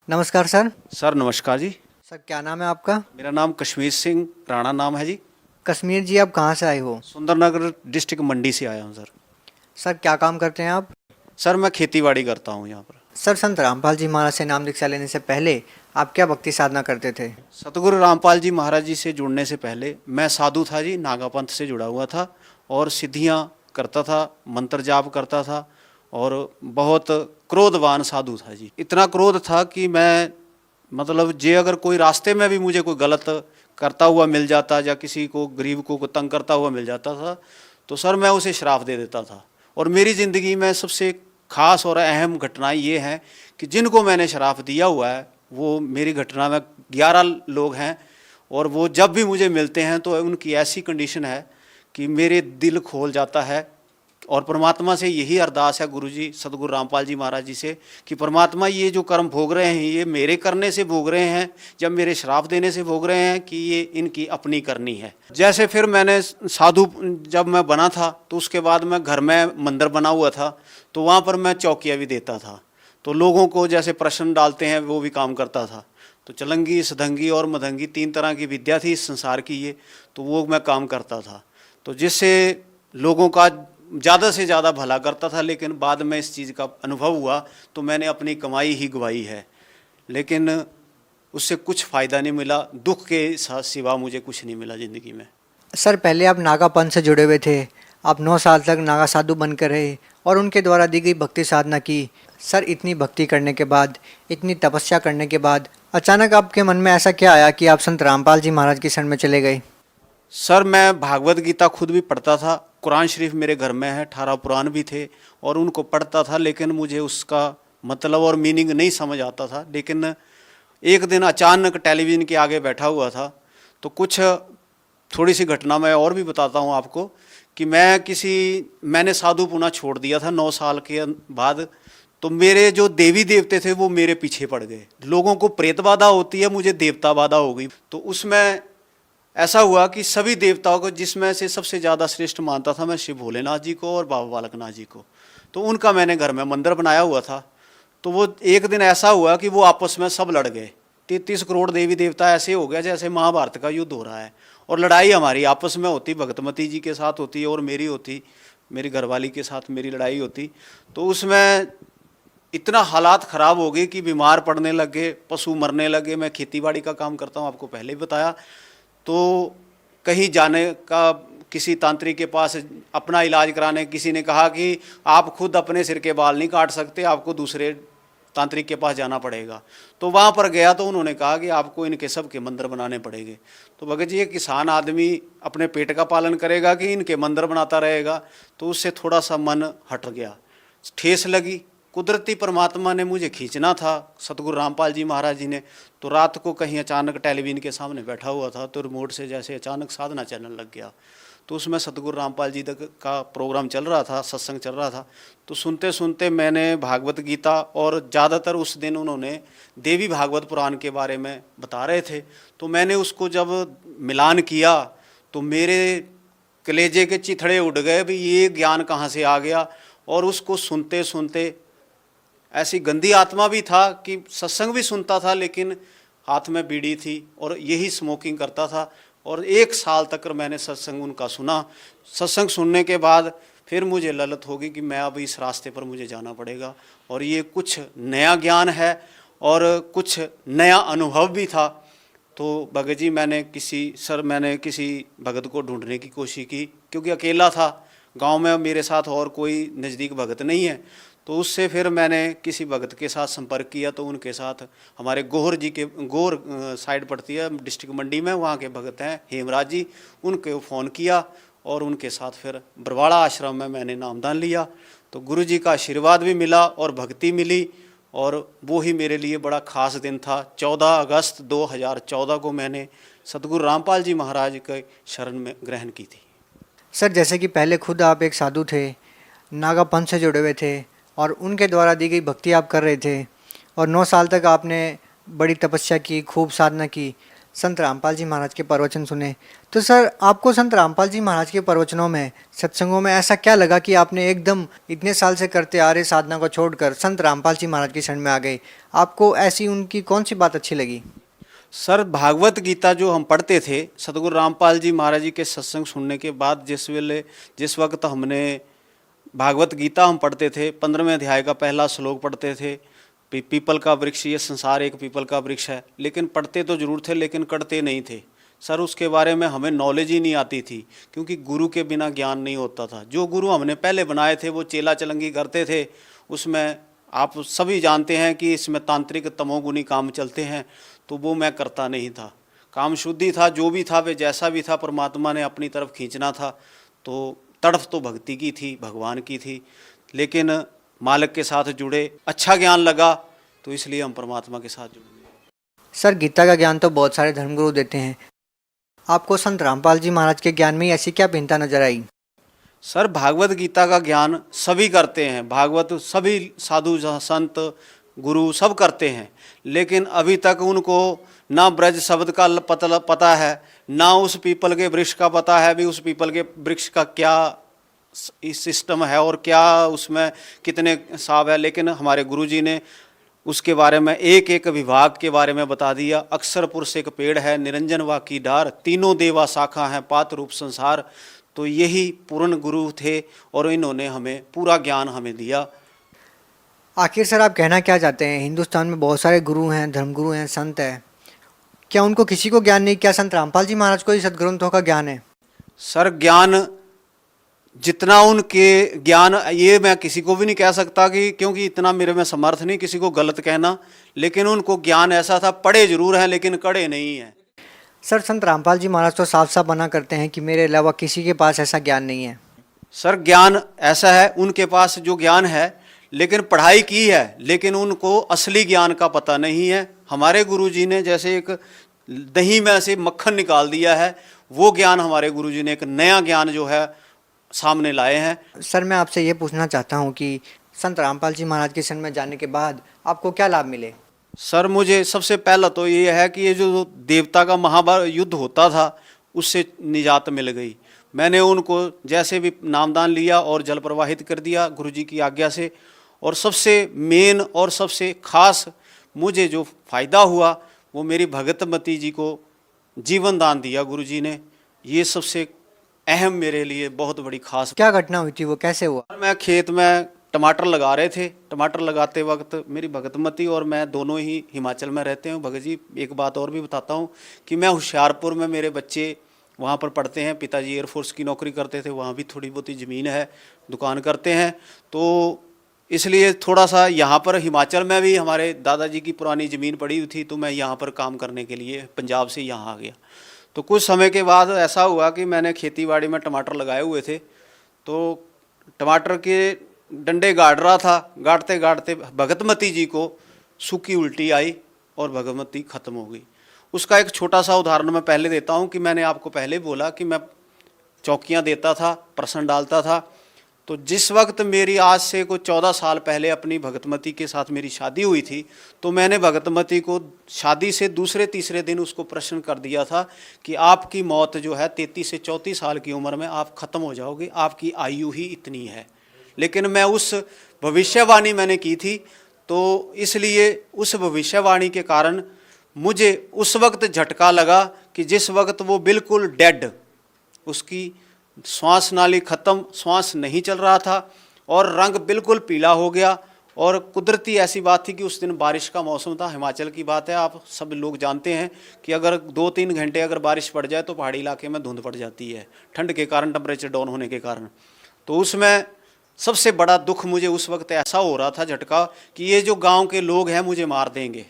नमस्कार sir. Sir नमस्कार जी। Sir क्या नाम है आपका? मेरा नाम कश्मीर सिंह राणा नाम है जी। कश्मीर जी, आप कहाँ से आए हो? सुंदरनगर डिस्ट्रिक्ट मंडी से आया हूँ सर। सर क्या काम करते हैं आप? सर मैं खेतीबाड़ी करता हूँ यहाँ पर। सर संत रामपाल जी महाराज से नाम दीक्षा लेने से पहले आप क्या भक्ति साधना करते थे? सतगुरु रामपाल जी महाराज जी से जुड़ने से पहले मैं साधु था जी, नागा पंथ से जुड़ा हुआ था और सिद्धियाँ करता था, मंत्र जाप करता था और बहुत क्रोधवान साधु था जी। इतना क्रोध था कि मैं मतलब जे अगर कोई रास्ते में भी मुझे कोई गलत करता हुआ मिल जाता या किसी को गरीब को तंग करता हुआ मिल जाता था तो सर मैं उसे श्राप दे देता था। और मेरी ज़िंदगी में सबसे खास और अहम घटनाएं ये हैं कि जिनको मैंने श्राप दिया हुआ है वो मेरी घटना में 11 लोग हैं और वो जब भी मुझे मिलते हैं तो उनकी ऐसी कंडीशन है कि मेरे दिल खोल जाता है। और परमात्मा से यही अरदास है गुरु जी सतगुरु रामपाल जी महाराज जी से कि परमात्मा ये जो कर्म भोग रहे हैं ये मेरे करने से भोग रहे हैं जब मेरे श्राप देने से भोग रहे हैं कि ये इनकी अपनी करनी है। जैसे फिर मैंने साधु जब मैं बना था तो उसके बाद मैं घर में मंदिर बना हुआ था तो वहाँ पर मैं चौकिया भी देता था। तो लोगों को जैसे प्रश्न डालते हैं वो भी काम करता था। तो चलंगी सदंगी और मदंगी 3 तरह की विद्या थी इस संसार की ये, तो वो मैं काम करता था तो जिससे लोगों का ज़्यादा से ज़्यादा भला करता था। लेकिन बाद में इस चीज़ का अनुभव हुआ तो मैंने अपनी कमाई ही गवाई है, लेकिन उससे कुछ फ़ायदा नहीं मिला, दुख के सिवा मुझे कुछ नहीं मिला ज़िंदगी में। सर पहले आप नागा पंथ से जुड़े हुए थे, आप 9 साल तक नागा साधु बनकर रहे और उनके द्वारा दी गई भक्ति साधना की। सर इतनी भक्ति करने के बाद, इतनी तपस्या करने के बाद अचानक आपके मन में ऐसा क्या आया कि आप संत रामपाल जी महाराज की शरण में चले गए? सर मैं भागवत गीता खुद भी पढ़ता था, कुरान शरीफ मेरे घर में है, 18 पुराण भी थे और उनको पढ़ता था, लेकिन मुझे उसका मतलब और मीनिंग नहीं समझ आता था। लेकिन एक दिन अचानक टेलीविज़न के आगे बैठा हुआ था तो कुछ थोड़ी सी घटना मैं और भी बताता हूँ आपको कि मैंने साधु पुना छोड़ दिया था 9 साल के बाद। तो मेरे जो देवी देवते थे वो मेरे पीछे पड़ गए। लोगों को प्रेत बाधा होती है, मुझे देवता बाधा हो गई। तो उसमें ऐसा हुआ कि सभी देवताओं को जिसमें से सबसे ज़्यादा श्रेष्ठ मानता था मैं शिव भोलेनाथ जी को और बाबा बालकनाथ जी को। तो उनका मैंने घर में मंदिर बनाया हुआ था। तो वो एक दिन ऐसा हुआ कि वो आपस में सब लड़ गए। 33 करोड़ देवी देवता ऐसे हो गया जैसे महाभारत का युद्ध हो रहा है और लड़ाई हमारी आपस में होती, भगतमती जी के साथ होती और मेरी होती, मेरी घरवाली के साथ मेरी लड़ाई होती। तो उसमें इतना हालात ख़राब हो गए कि बीमार पड़ने लगे, पशु मरने लगे। मैं खेतीबाड़ी का काम करता हूँ, आपको पहले भी बताया। तो कहीं जाने का, किसी तांत्रिक के पास अपना इलाज कराने, किसी ने कहा कि आप खुद अपने सिर के बाल नहीं काट सकते, आपको दूसरे तांत्रिक के पास जाना पड़ेगा। तो वहाँ पर गया तो उन्होंने कहा कि आपको इनके सब के मंदिर बनाने पड़ेंगे। तो भगत जी, एक किसान आदमी अपने पेट का पालन करेगा कि इनके मंदिर बनाता रहेगा? तो उससे थोड़ा सा मन हट गया, ठेस लगी। कुदरती परमात्मा ने मुझे खींचना था, सतगुरु रामपाल जी महाराज जी ने। तो रात को कहीं अचानक टेलीविज़न के सामने बैठा हुआ था तो रिमोट से जैसे अचानक साधना चलने लग गया। तो उसमें सतगुरु रामपाल जी का प्रोग्राम चल रहा था, सत्संग चल रहा था। तो सुनते सुनते मैंने भागवत गीता और ज़्यादातर उस दिन उन्होंने देवी भागवत पुराण के बारे में बता रहे थे। तो मैंने उसको जब मिलान किया तो मेरे कलेजे के चिथड़े उड़ गए, भी ये ज्ञान कहाँ से आ गया। और उसको सुनते सुनते ऐसी गंदी आत्मा भी था कि सत्संग भी सुनता था लेकिन हाथ में बीड़ी थी और यही स्मोकिंग करता था। और 1 साल तक मैंने सत्संग उनका सुना। सत्संग सुनने के बाद फिर मुझे ललत होगी कि मैं अब इस रास्ते पर मुझे जाना पड़ेगा और ये कुछ नया ज्ञान है और कुछ नया अनुभव भी था। तो भगत जी मैंने किसी भगत को ढूंढने की कोशिश की, क्योंकि अकेला था, गांव में मेरे साथ और कोई नज़दीक भगत नहीं है। तो उससे फिर मैंने किसी भगत के साथ संपर्क किया। तो उनके साथ हमारे गोहर साइड पड़ती है डिस्ट्रिक्ट मंडी में, वहाँ के भगत हैं हेमराज जी, उनको फ़ोन किया और उनके साथ फिर बरवाड़ा आश्रम में मैंने नामदान लिया। तो गुरु जी का आशीर्वाद भी मिला और भक्ति मिली और वो ही मेरे लिए बड़ा ख़ास दिन था। 14 अगस्त 2014 को मैंने सतगुरु रामपाल जी महाराज के शरण में ग्रहण की थी। सर जैसे कि पहले खुद आप एक साधु थे, नागा पंथ से जुड़े हुए थे और उनके द्वारा दी गई भक्ति आप कर रहे थे और 9 साल तक आपने बड़ी तपस्या की, खूब साधना की। संत रामपाल जी महाराज के प्रवचन सुने। तो सर आपको संत रामपाल जी महाराज के प्रवचनों में, सत्संगों में ऐसा क्या लगा कि आपने एकदम इतने साल से करते आ रहे साधना को छोड़कर संत रामपाल जी महाराज की शरण में आ गए? आपको ऐसी उनकी कौन सी बात अच्छी लगी? सर भागवत गीता जो हम पढ़ते थे सतगुरु रामपाल जी महाराज जी के सत्संग सुनने के बाद, जिस वक्त हमने भागवत गीता हम पढ़ते थे, 15वें अध्याय का पहला श्लोक पढ़ते थे, पीपल का वृक्ष, ये संसार एक पीपल का वृक्ष है, लेकिन पढ़ते तो जरूर थे लेकिन करते नहीं थे। सर उसके बारे में हमें नॉलेज ही नहीं आती थी, क्योंकि गुरु के बिना ज्ञान नहीं होता था। जो गुरु हमने पहले बनाए थे वो चेला चलंगी करते थे, उसमें आप सभी जानते हैं कि इसमें तांत्रिक तमोगुनी काम चलते हैं, तो वो मैं करता नहीं था। काम शुद्धि था, जो भी था वे जैसा भी था परमात्मा ने अपनी तरफ खींचना था। तो तड़फ तो भक्ति की थी, भगवान की थी, लेकिन मालिक के साथ जुड़े, अच्छा ज्ञान लगा, तो इसलिए हम परमात्मा के साथ जुड़ गए। सर गीता का ज्ञान तो बहुत सारे धर्मगुरु देते हैं, आपको संत रामपाल जी महाराज के ज्ञान में ऐसी क्या भिन्नता नजर आई? सर भागवत गीता का ज्ञान सभी करते हैं, भागवत सभी साधु संत गुरु सब करते हैं, लेकिन अभी तक उनको ना ब्रज शब्द का पता है, ना उस पीपल के वृक्ष का पता है भी उस पीपल के वृक्ष का क्या सिस्टम है और क्या उसमें कितने साव है। लेकिन हमारे गुरुजी ने उसके बारे में एक एक विभाग के बारे में बता दिया। अक्षर पुरुष एक पेड़ है, निरंजन वा की डार, तीनों देवा शाखा हैं, पात रूप संसार। तो यही पूर्ण गुरु थे और इन्होंने हमें पूरा ज्ञान हमें दिया। आखिर सर आप कहना क्या चाहते हैं? हिंदुस्तान में बहुत सारे गुरु हैं, धर्मगुरु हैं, संत हैं, क्या उनको किसी को ज्ञान नहीं? क्या संत रामपाल जी महाराज को ही सदग्रंथों का ज्ञान है? सर ज्ञान जितना उनके ज्ञान, ये मैं किसी को भी नहीं कह सकता कि, क्योंकि इतना मेरे में समर्थ नहीं किसी को गलत कहना, लेकिन उनको ज्ञान ऐसा था, पढ़े जरूर हैं लेकिन कड़े नहीं हैं। सर संत रामपाल जी महाराज तो साफ साफ मना करते हैं कि मेरे अलावा किसी के पास ऐसा ज्ञान नहीं है। सर ज्ञान ऐसा है, उनके पास जो ज्ञान है, लेकिन पढ़ाई की है, लेकिन उनको असली ज्ञान का पता नहीं है। हमारे गुरुजी ने जैसे एक दही में से मक्खन निकाल दिया है, वो ज्ञान हमारे गुरुजी ने एक नया ज्ञान जो है सामने लाए हैं। सर मैं आपसे ये पूछना चाहता हूँ कि संत रामपाल जी महाराज के शरण में जाने के बाद आपको क्या लाभ मिले? सर मुझे सबसे पहला तो ये है कि ये जो देवता का महाभारत युद्ध होता था उससे निजात मिल गई। मैंने उनको जैसे भी नामदान लिया और जल प्रवाहित कर दिया गुरुजी की आज्ञा से। और सबसे मेन और सबसे खास मुझे जो फ़ायदा हुआ वो मेरी भगतमती जी को जीवन दान दिया गुरुजी ने। ये सबसे अहम मेरे लिए बहुत बड़ी खास। क्या घटना हुई थी, वो कैसे हुआ? मैं खेत में टमाटर लगा रहे थे, टमाटर लगाते वक्त मेरी भगतमती और मैं दोनों ही हिमाचल में रहते हैं। भगत जी एक बात और भी बताता हूँ कि मैं होशियारपुर में, मेरे बच्चे वहाँ पर पढ़ते हैं, पिताजी एयरफोर्स की नौकरी करते थे, वहाँ भी थोड़ी बहुत ज़मीन है, दुकान करते हैं, तो इसलिए थोड़ा सा यहाँ पर हिमाचल में भी हमारे दादाजी की पुरानी ज़मीन पड़ी हुई थी, तो मैं यहाँ पर काम करने के लिए पंजाब से यहाँ आ गया। तो कुछ समय के बाद ऐसा हुआ कि मैंने खेती बाड़ी में टमाटर लगाए हुए थे, तो टमाटर के डंडे गाड़ रहा था, गाड़ते गाड़ते भगतमती जी को सूखी उल्टी आई और भगतमती ख़त्म हो गई। उसका एक छोटा सा उदाहरण मैं पहले देता हूँ कि मैंने आपको पहले बोला कि मैं चौकियाँ देता था, प्रश्न डालता था। तो जिस वक्त मेरी आज से कोई 14 साल पहले अपनी भगतमती के साथ मेरी शादी हुई थी, तो मैंने भगतमती को शादी से दूसरे तीसरे दिन उसको प्रश्न कर दिया था कि आपकी मौत जो है 33 से 34 साल की उम्र में आप ख़त्म हो जाओगे, आपकी आयु ही इतनी है। लेकिन मैं उस भविष्यवाणी मैंने की थी, तो इसलिए उस भविष्यवाणी के कारण मुझे उस वक्त झटका लगा कि जिस वक्त वो बिल्कुल डेड, उसकी श्वास नाली ख़त्म, श्वास नहीं चल रहा था और रंग बिल्कुल पीला हो गया। और कुदरती ऐसी बात थी कि उस दिन बारिश का मौसम था, हिमाचल की बात है, आप सब लोग जानते हैं कि अगर 2-3 घंटे अगर बारिश पड़ जाए तो पहाड़ी इलाके में धुंध पड़ जाती है ठंड के कारण, टेम्परेचर डाउन होने के कारण। तो उसमें सबसे बड़ा दुख मुझे उस वक्त ऐसा हो रहा था, झटका, कि ये जो गाँव के लोग हैं मुझे मार देंगे,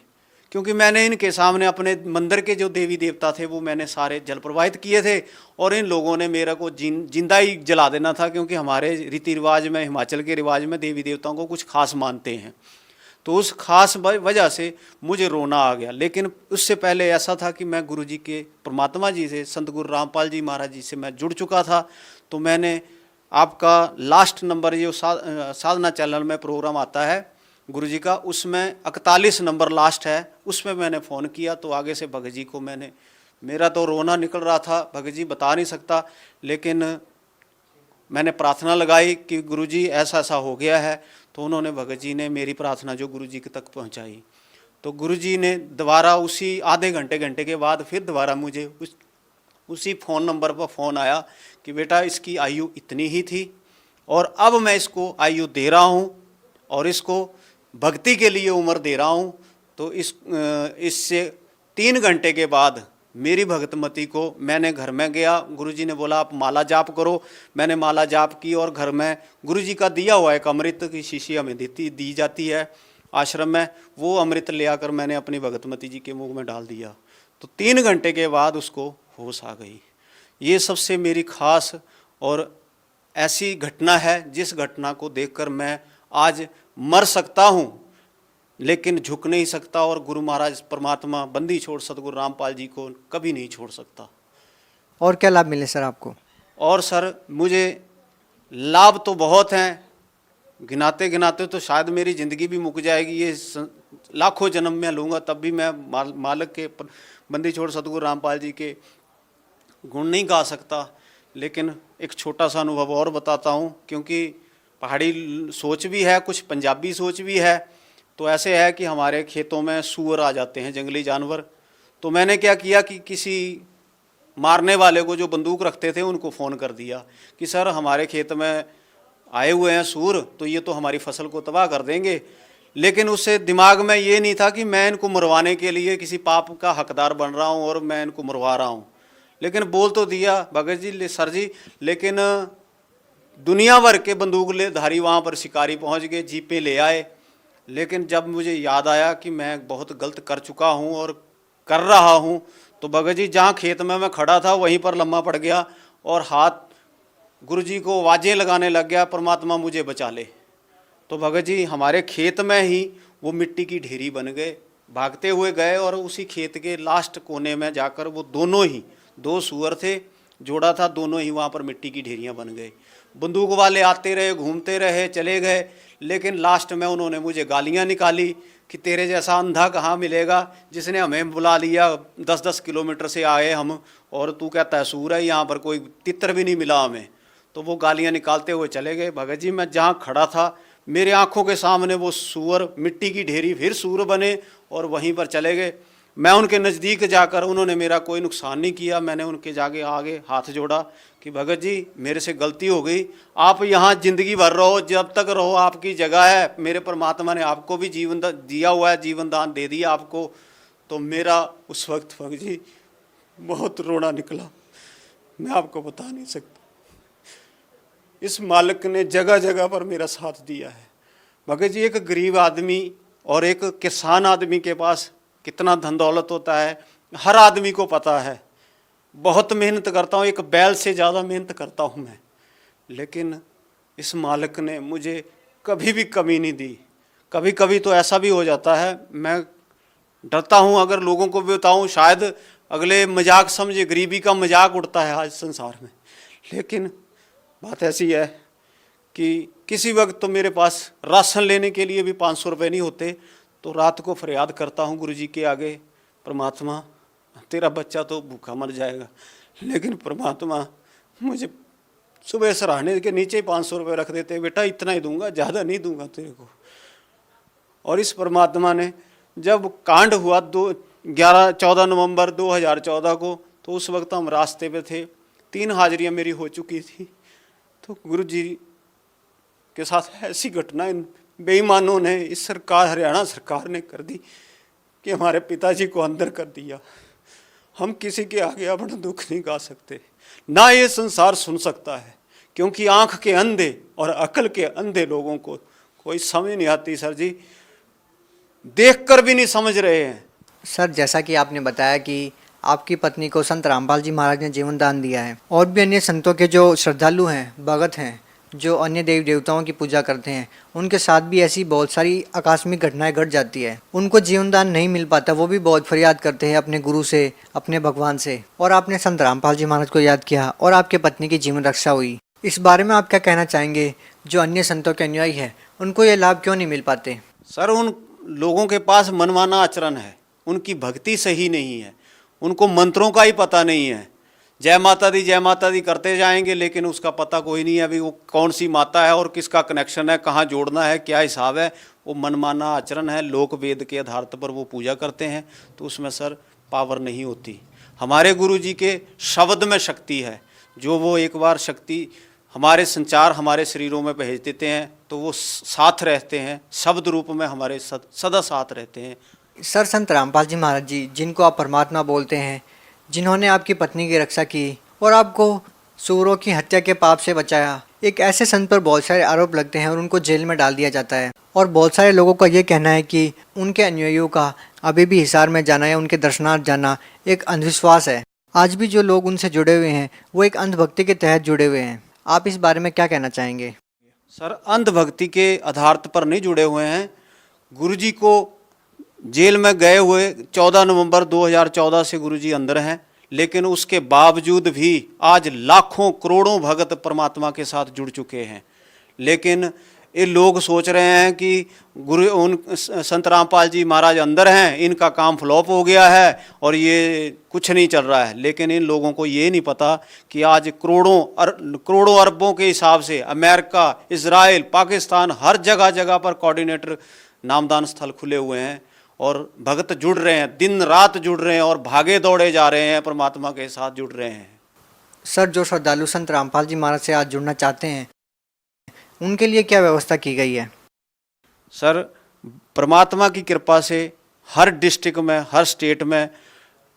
क्योंकि मैंने इनके सामने अपने मंदिर के जो देवी देवता थे वो मैंने सारे जल प्रवाहित किए थे और इन लोगों ने मेरा को जिंदा ही जला देना था, क्योंकि हमारे रीति रिवाज में, हिमाचल के रिवाज में देवी देवताओं को कुछ खास मानते हैं। तो उस खास वजह से मुझे रोना आ गया। लेकिन उससे पहले ऐसा था कि मैं गुरुजी के, परमात्मा जी से, संत गुरु रामपाल जी महाराज जी से मैं जुड़ चुका था। तो मैंने आपका लास्ट नंबर जो साधना चैनल में प्रोग्राम आता है गुरुजी का, उसमें 41 नंबर लास्ट है, उसमें मैंने फ़ोन किया, तो आगे से भगत जी को मैंने मेरा तो रोना निकल रहा था भगत जी, बता नहीं सकता। लेकिन मैंने प्रार्थना लगाई कि गुरुजी ऐसा ऐसा हो गया है, तो उन्होंने, भगत जी ने मेरी प्रार्थना जो गुरुजी के तक पहुंचाई। तो गुरुजी ने दोबारा उसी आधे घंटे के बाद फिर दोबारा मुझे उसी फ़ोन नंबर पर फ़ोन आया कि बेटा इसकी आयु इतनी ही थी और अब मैं इसको आयु दे रहा हूँ और इसको भक्ति के लिए उम्र दे रहा हूँ। तो इससे 3 घंटे के बाद मेरी भगतमती को मैंने घर में गया, गुरुजी ने बोला आप माला जाप करो। मैंने माला जाप की और घर में गुरुजी का दिया हुआ एक अमृत की शीशी हमें दी जाती है आश्रम में, वो अमृत ले आकर मैंने अपनी भगतमती जी के मुंह में डाल दिया। तो 3 घंटे के बाद उसको होश आ गई। ये सबसे मेरी खास और ऐसी घटना है जिस घटना को देखकर मैं आज मर सकता हूँ लेकिन झुक नहीं सकता, और गुरु महाराज परमात्मा बंदी छोड़ सतगुरु रामपाल जी को कभी नहीं छोड़ सकता। और क्या लाभ मिले सर आपको? और सर मुझे लाभ तो बहुत हैं, गिनाते गिनाते तो शायद मेरी ज़िंदगी भी मुक जाएगी, ये लाखों जन्म में लूँगा तब भी मैं मालिक के बंदी छोड़ सतगुरु रामपाल जी के गुण नहीं गा सकता। लेकिन एक छोटा सा अनुभव और बताता हूँ, क्योंकि पहाड़ी सोच भी है, कुछ पंजाबी सोच भी है। तो ऐसे है कि हमारे खेतों में सूअर आ जाते हैं, जंगली जानवर। तो मैंने क्या किया कि किसी मारने वाले को जो बंदूक रखते थे उनको फ़ोन कर दिया कि सर हमारे खेत में आए हुए हैं सूर, तो ये तो हमारी फसल को तबाह कर देंगे। लेकिन उससे दिमाग में ये नहीं था कि मैं इनको मरवाने के लिए किसी पाप का हकदार बन रहा हूँ और मैं इनको मरवा रहा हूँ। लेकिन बोल तो दिया भगत जी सर जी, लेकिन दुनिया भर के बंदूक ले धारी वहाँ पर शिकारी पहुँच गए, जीपें ले आए। लेकिन जब मुझे याद आया कि मैं बहुत गलत कर चुका हूँ और कर रहा हूँ, तो भगत जी जहाँ खेत में मैं खड़ा था वहीं पर लम्बा पड़ गया और हाथ गुरुजी को आवाज़ें लगाने लग गया, परमात्मा मुझे बचा ले। तो भगत जी हमारे खेत में ही वो मिट्टी की ढेरी बन गए। भागते हुए गए और उसी खेत के लास्ट कोने में जाकर वो दोनों ही 2 सूअर थे, जोड़ा था, दोनों ही वहाँ पर मिट्टी की ढेरियाँ बन गए। बंदूक वाले आते रहे, घूमते रहे, चले गए। लेकिन लास्ट में उन्होंने मुझे गालियाँ निकाली कि तेरे जैसा अंधा कहाँ मिलेगा जिसने हमें बुला लिया, 10-10 किलोमीटर से आए हम और तू कहता है सूर है, यहाँ पर कोई तितर भी नहीं मिला हमें। तो वो गालियाँ निकालते हुए चले गए। भगत जी मैं जहाँ खड़ा था मेरे आंखों के सामने वो सूअर मिट्टी की ढेरी फिर सूअर बने और वहीं पर चले गए। मैं उनके नज़दीक जाकर, उन्होंने मेरा कोई नुकसान नहीं किया, मैंने उनके जाके आगे हाथ जोड़ा कि भगत जी मेरे से गलती हो गई, आप यहाँ ज़िंदगी भर रहो, जब तक रहो आपकी जगह है, मेरे परमात्मा ने आपको भी जीवन दिया हुआ है, जीवन दान दे दिया आपको। तो मेरा उस वक्त भगत जी बहुत रोना निकला, मैं आपको बता नहीं सकता। इस मालिक ने जगह जगह पर मेरा साथ दिया है। भगत जी एक गरीब आदमी और एक किसान आदमी के पास कितना धन दौलत होता है हर आदमी को पता है। बहुत मेहनत करता हूँ, एक बैल से ज़्यादा मेहनत करता हूँ मैं, लेकिन इस मालिक ने मुझे कभी भी कमी नहीं दी। कभी कभी तो ऐसा भी हो जाता है, मैं डरता हूँ अगर लोगों को भी बताऊँ, शायद अगले मजाक समझे, गरीबी का मजाक उड़ता है आज संसार में। लेकिन बात ऐसी है कि किसी वक्त तो मेरे पास राशन लेने के लिए भी 500 रुपये नहीं होते, तो रात को फरियाद करता हूँ गुरुजी के आगे, परमात्मा तेरा बच्चा तो भूखा मर जाएगा, लेकिन परमात्मा मुझे सुबह सराहने के नीचे ही 500 रुपये रख देते, बेटा इतना ही दूंगा, ज़्यादा नहीं दूंगा तेरे को। और इस परमात्मा ने जब कांड हुआ 14 नवंबर 2014 को, तो उस वक्त हम रास्ते पे थे, 3 हाजिरियाँ मेरी हो चुकी थी। तो गुरुजी के साथ ऐसी घटना इन बेईमानों ने, इस सरकार हरियाणा सरकार ने कर दी कि हमारे पिताजी को अंदर कर दिया। हम किसी के आगे अपना दुख नहीं गा सकते, ना ये संसार सुन सकता है, क्योंकि आंख के अंधे और अकल के अंधे लोगों को कोई समझ नहीं आती सर जी, देखकर भी नहीं समझ रहे हैं। सर जैसा कि आपने बताया कि आपकी पत्नी को संत रामपाल जी महाराज ने जीवन दान दिया है, और भी अन्य संतों के जो श्रद्धालु हैं, भगत हैं, जो अन्य देवी देवताओं की पूजा करते हैं, उनके साथ भी ऐसी बहुत सारी आकस्मिक घटनाएं घट जाती है। उनको जीवन दान नहीं मिल पाता, वो भी बहुत फरियाद करते हैं अपने गुरु से, अपने भगवान से। और आपने संत रामपाल जी महाराज को याद किया और आपके पत्नी की जीवन रक्षा हुई। इस बारे में आप क्या कहना चाहेंगे? जो अन्य संतों के अनुयायी हैं उनको ये लाभ क्यों नहीं मिल पाते? सर उन लोगों के पास मनमाना आचरण है, उनकी भक्ति सही नहीं है, उनको मंत्रों का ही पता नहीं है। जय माता दी करते जाएंगे, लेकिन उसका पता कोई नहीं है अभी वो कौन सी माता है और किसका कनेक्शन है, कहाँ जोड़ना है, क्या हिसाब है। वो मनमाना आचरण है, लोक वेद के आधार पर वो पूजा करते हैं, तो उसमें सर पावर नहीं होती। हमारे गुरु जी के शब्द में शक्ति है, जो वो एक बार शक्ति हमारे संचार हमारे शरीरों में भेज देते हैं तो वो साथ रहते हैं, शब्द रूप में हमारे सदा साथ रहते हैं। सर संत रामपाल जी महाराज जी, जिनको आप परमात्मा बोलते हैं, जिन्होंने आपकी पत्नी की रक्षा की और आपको सूरों की हत्या के पाप से बचाया, एक ऐसे संत पर बहुत सारे आरोप लगते हैं और उनको जेल में डाल दिया जाता है। और बहुत सारे लोगों का ये कहना है कि उनके अनुयायियों का अभी भी हिसार में जाना या उनके दर्शनार्थ जाना एक अंधविश्वास है। आज भी जो लोग उनसे जुड़े हुए हैं वो एक अंधभक्ति के तहत जुड़े हुए हैं। आप इस बारे में क्या कहना चाहेंगे? सर अंधभक्ति के आधार पर नहीं जुड़े हुए हैं। गुरुजी को जेल में गए हुए 14 नवंबर 2014 से गुरुजी अंदर हैं, लेकिन उसके बावजूद भी आज लाखों करोड़ों भगत परमात्मा के साथ जुड़ चुके हैं। लेकिन ये लोग सोच रहे हैं कि संत रामपाल जी महाराज अंदर हैं, इनका काम फ्लॉप हो गया है और ये कुछ नहीं चल रहा है। लेकिन इन लोगों को ये नहीं पता कि आज करोड़ों अरबों के हिसाब से अमेरिका, इजराइल, पाकिस्तान, हर जगह जगह पर कोऑर्डिनेटर नामदान स्थल खुले हुए हैं और भगत जुड़ रहे हैं, दिन रात जुड़ रहे हैं और भागे दौड़े जा रहे हैं, परमात्मा के साथ जुड़ रहे हैं। सर, जो श्रद्धालु संत रामपाल जी महाराज से आज जुड़ना चाहते हैं उनके लिए क्या व्यवस्था की गई है? सर परमात्मा की कृपा से हर डिस्ट्रिक्ट में, हर स्टेट में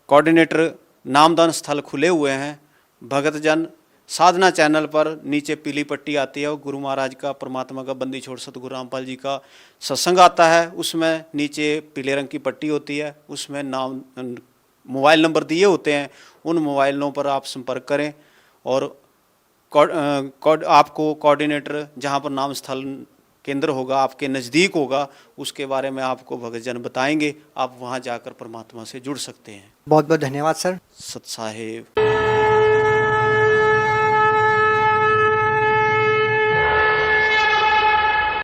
कोऑर्डिनेटर नामदान स्थल खुले हुए हैं। भगतजन साधना चैनल पर नीचे पीली पट्टी आती है और गुरु महाराज का, परमात्मा का बंदी छोड़ सतगुरु रामपाल जी का सत्संग आता है, उसमें नीचे पीले रंग की पट्टी होती है, उसमें नाम मोबाइल नंबर दिए होते हैं। उन मोबाइलों पर आप संपर्क करें और आपको कोऑर्डिनेटर जहाँ पर नाम स्थल केंद्र होगा, आपके नज़दीक होगा, उसके बारे में आपको भगतजन बताएंगे। आप वहाँ जाकर परमात्मा से जुड़ सकते हैं। बहुत बहुत धन्यवाद सर। सत साहेब।